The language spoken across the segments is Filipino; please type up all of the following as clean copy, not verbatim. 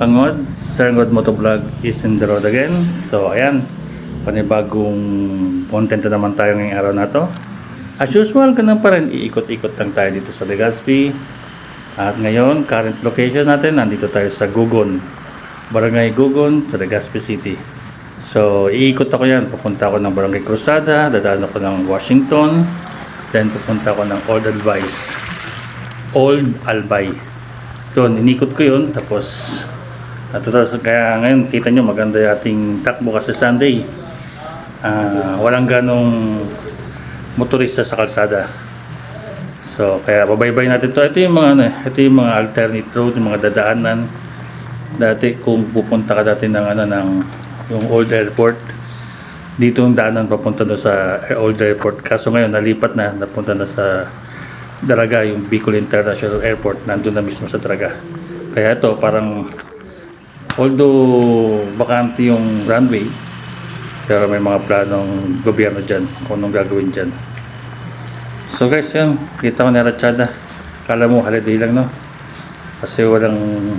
kangod, Sir God Motovlog is in the road again. So ayan, panibagong content na naman tayo ngayong araw na to. As usual, ganun pa rin, iikot-ikot lang tayo dito sa Legazpi. At ngayon, current location natin, nandito tayo sa Gugon, Barangay Gugon sa Legazpi City. So iikot ako yan, pupunta ako ng Barangay Cruzada, dadaan ako ng Washington, then pupunta ako ng Old Albay. Doon, inikot ko yun, tapos kaya ngayon kita nyo maganda yung ating takbo kasi Sunday. Walang ganong motorista sa kalsada. So kaya babaybay natin to. Ito yung mga alternate road, yung mga dadaanan. Dati kung pupunta ka dati ng yung Old Airport, dito yung daanan papunta doon sa Old Airport. Kaso ngayon nalipat na, napunta na sa Daraga, yung Bicol International Airport, nandun na mismo sa Daraga. Kaya ito parang, although bakante yung runway, pero may mga planong gobyerno dyan kung anong gagawin dyan. So guys, yan, kita ko na Ratchada. Kala mo holiday lang, no? Kasi walang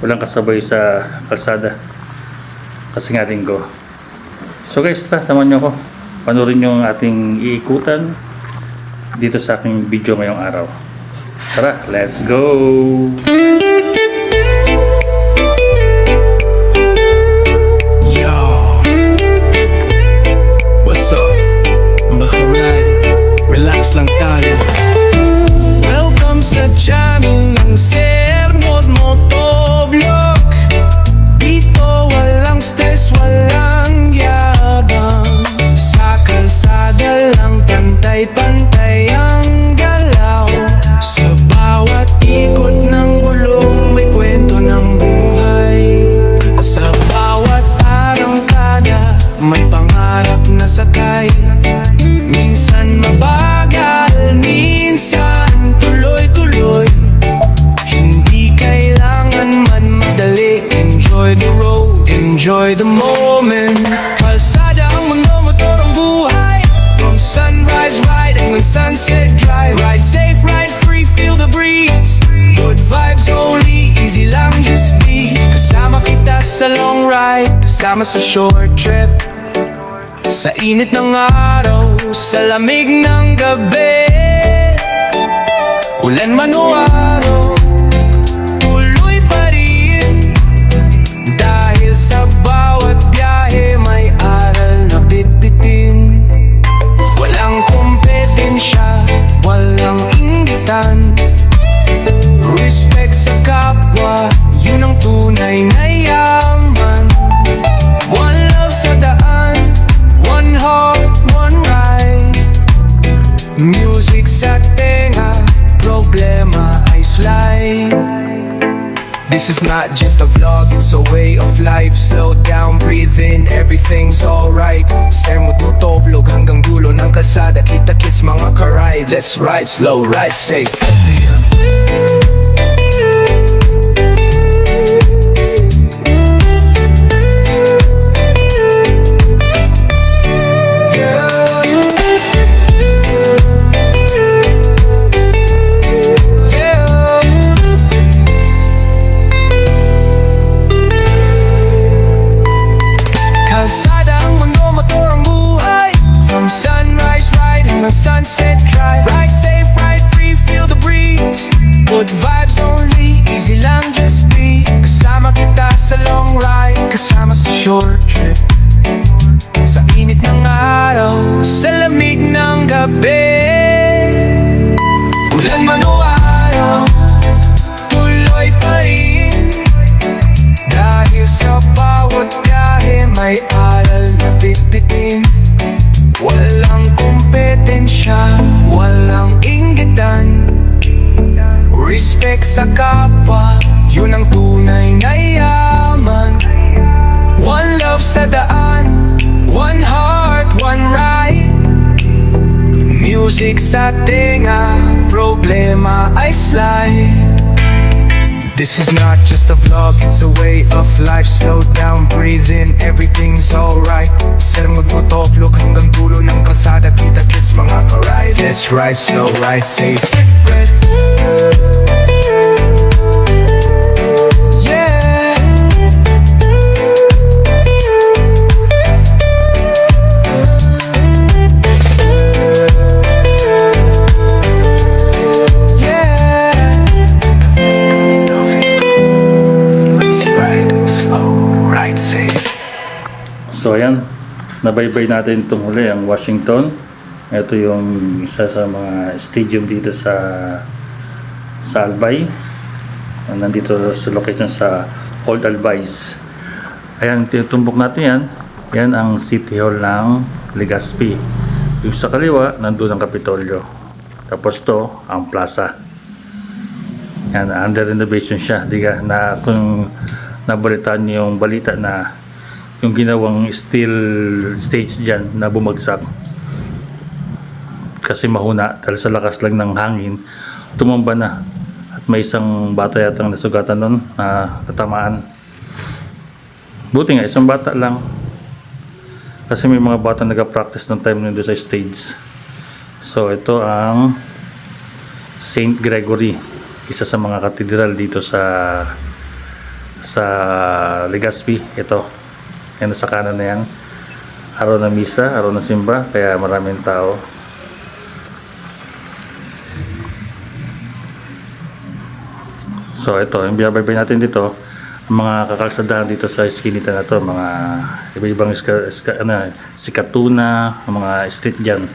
kasabay sa kalsada kasi nga linggo. So guys, samahan nyo ako, panoorin nyo ang ating iikutan dito sa aking video ngayong araw. Tara, let's go! Yo, what's up? Baka rider, relax lang tayo. Welcome sa channel ng Sir God Motovlog. Dito walang stress, walang yabang. Sa kalsada lang pantay-pantay ang galaw. Sa bawat ikot ng gulong may kwento ng buhay. Sa bawat arangkada may pangarap na sakay. Minsan mabagal, minsan tuloy-tuloy. Hindi kailangan man madali. Enjoy the road, enjoy the moment. Kalsada ang mundo, motor ang buhay. From sunrise ride hanggang sunset drive. Ride safe, ride free, feel the breeze. Good vibes only, easy lang just be. Kasama kita sa long ride, kasama sa short trip. Sa init ng araw, sa lamig ng gabi. Ulan man o araw, tuloy pa rin. Dahil sa bawat biyahe may aral na bitbitin. Walang kompetensya, walang inggitan. Respect sa kapwa, yun ang tunay na yaman. One love sa daan, one heart, one ride. Music sa tenga, problema ay slide. This is not just a vlog, it's a way of life. Slow down, breathe in, everything's alright. Sir God Motovlog hanggang dulo ng kalsada. Kita-kits mga karide, let's ride slow, ride safe. Sunset drive, ride safe, ride free, feel the breeze. Good vibes only, easy lang just be. Kasama kita sa long ride, kasama sa short trip. Sa init ng araw, sa lamig ng gabi. Ulan man o araw, tuloy pa rin. Dahil sa bawat biyahe may aral na bitbitin. Walang kompetensya, walang inggitan. Respect sa kapwa, yun ang tunay na yaman. One love sa daan, one heart, one ride. Music sa tenga, problema ay slide. This is not just a vlog, it's a way of life. Slow down, breathe in, everything's alright. Sir God Motovlog hanggang dulo ng kalsada. Kita-kits mga karide, let's ride slow, ride safe. Yeah. nabaybay natin itong huli, ang Washington. Ito yung isa sa mga stadium dito sa Albay. Nandito sa location sa Old Albay's. Ayan, tinutumbok natin yan. Yan ang City Hall ng Legazpi. Yung sa kaliwa, nandun ang Kapitolyo. Tapos to, ang plaza. Yan, under renovation siya. Diga, na kung nabalitaan niyo yung balita na yung ginawang steel stage dyan na bumagsak. Kasi mahuna, dahil sa lakas lang ng hangin, tumamba na. At may isang bata yatang nasugatan nun na tatamaan. Buti nga, isang bata lang. Kasi may mga bata nag-practice ng time nito sa stage. So ito ang St. Gregory, isa sa mga katedral dito sa Legazpi. Ito, yan sa kanan na yan. Araw na misa, araw na simba, kaya maraming tao. So ito, yung binabaybay natin dito, ang mga kakalsadahan dito sa iskinita na to, mga iba-ibang sikatuna, mga street dyan.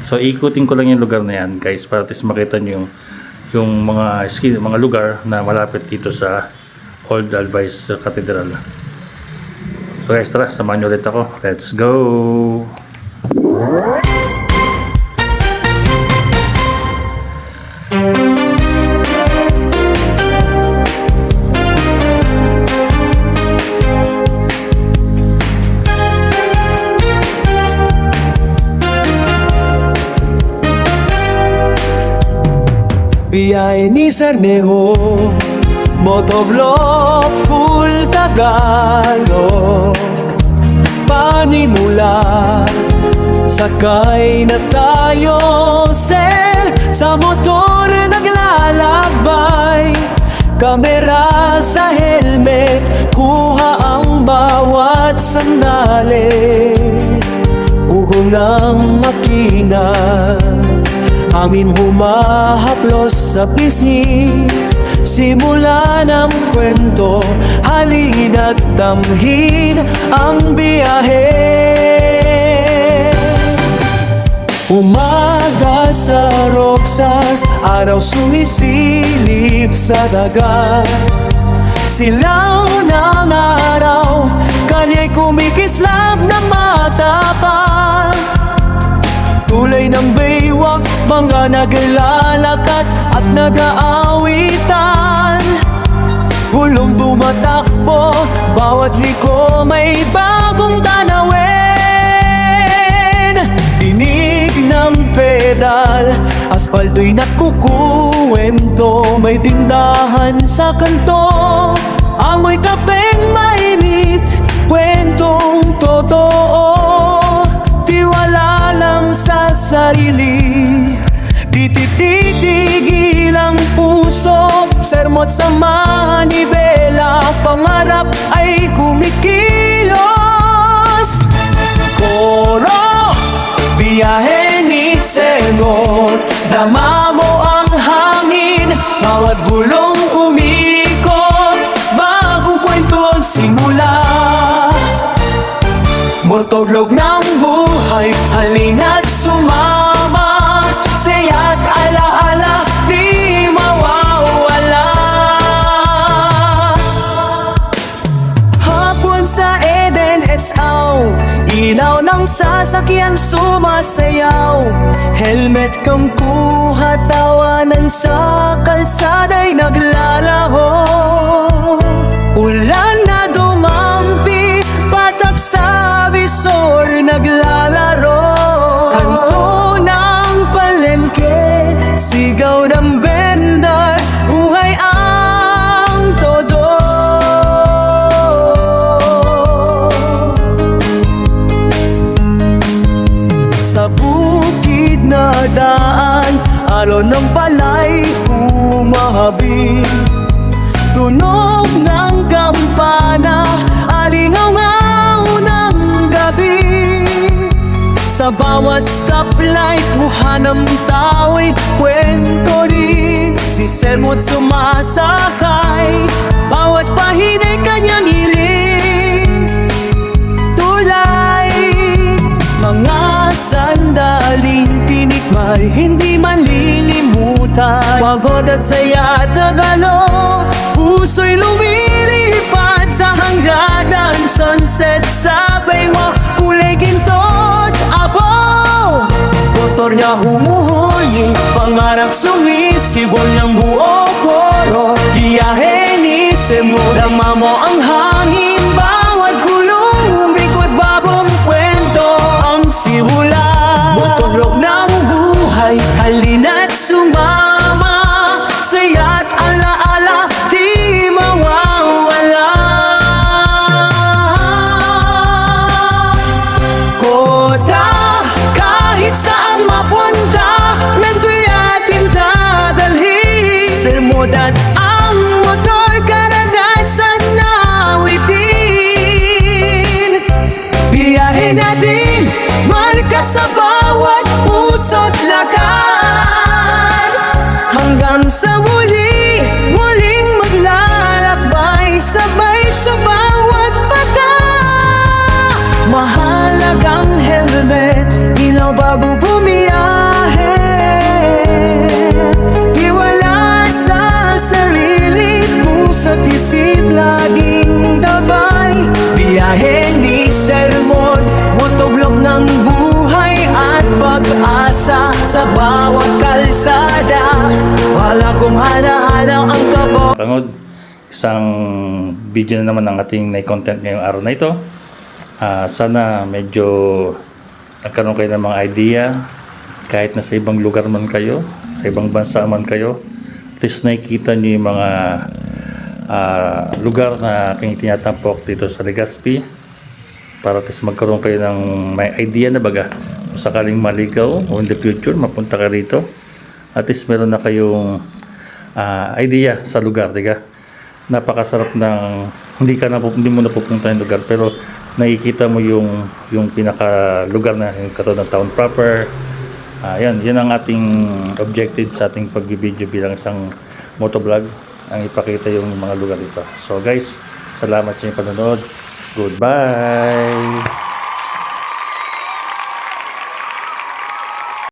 So ikutin ko lang yung lugar na yan, guys, para at least makita nyo yung mga lugar na malapit dito sa Old Albay's Cathedral. So guys, tara, samahan nyo ulit ako. Let's go! Biyahe ni Sarnejo, motovlog full Tagalog. Panimula, sakay na tayo, sir, sa motor naglalakbay. Kamera sa helmet, kuha ang bawat sandali. Ugong ng makina, hangin humahaplos sa pisngi. Simula ng kwento, halina't damhin ang biyahe. Umaga sa Roxas, araw sumisilip sa dagat. Silaw ng araw, kalya'y kumikislap ng matapat. Tulay ng baywak, mga naglalakad at nag-aawitan. Gulong tumatakbo, bawat liko may bagong tanawin. Tinig ng pedal, aspalto'y nakukuwento. May tindahan sa kanto, amoy kapeng mainit, kwentong totoo. Tiwala lang sa sarili, di titigil ang puso. Sermo't sa manibela, pangarap ay kumikilos. Koro, biyahe ni Sengot, dama mo ang hangin, bawat gulong umikot, bagong kwento ang simula. Motovlog ng buhay, halina't sumama. Saya't alaala, di mawawala. Hapon sa Eden Esaw, ilaw ng sasakyan sumasayaw. Helmet kang kuha, tawanan sa kalsada'y naglalaho. Ulan na dumampi, patak sa visor naglalaro. Kanto ng palengke, sigaw ng vendor, buhay ang todo. Sa bukid na daan, alon ng palay humahabig. Tunog ng kampana, alingaw ng gabi. Sa bawat stoplight, buha ng tao'y kwento rin. Si Sermo't sumasakay, bawat pahina'y kanyang hiling. Tulay hintay. Pagod at saya at nagalo, puso'y lumilipad sa hangganan. Sunset sa baywa, kulay ginto't abaw. Motor niya humuhuli, pangarap sumisibol ng buo koro. Giyahe ni Semo, dama mo ang hangin, bawat gulong umikot bagong kwento ang simula. Motorok ng buhay, halina't sumama, saya't alaala, di mawawala. Koda, kahit saan mapunta, nando'y ating dadalhin. Sermodad ang motor, karanasan na awitin. Biyahe natin, marka sa bawat puso't lakad. Hanggang sa muli, muling maglalakbay, sabay sa bawat pata. Mahalagang helmet, ilaw bago bumiyahe. Tiwala sa sarili, puso't isip laging gabay. Biyahe ni Sermon, motovlog ng buhay at pag-asa. Sa bawat kalsada, wala kong hana-hana ang kabo. Pangod, isang video na naman ang ating content ngayong araw na ito. Sana medyo nagkaroon kayo ng mga idea, kahit na sa ibang lugar man kayo, sa ibang bansa man kayo, at least nakikita nyo yung mga lugar na aking tinatampok dito sa Legazpi, para at least magkaroon kayo ng may idea na baga kung sakaling maligaw o in the future mapunta ka rito, at least meron na kayong idea sa lugar, diga. Napakasarap ng hindi mo napupunta yung lugar, pero nakikita mo yung pinaka lugar na yung katulad ng town proper. Yan ang ating objective sa ating pag-video bilang isang motovlog, ang ipakita yung mga lugar dito. So guys, salamat sa inyong panonood. Goodbye!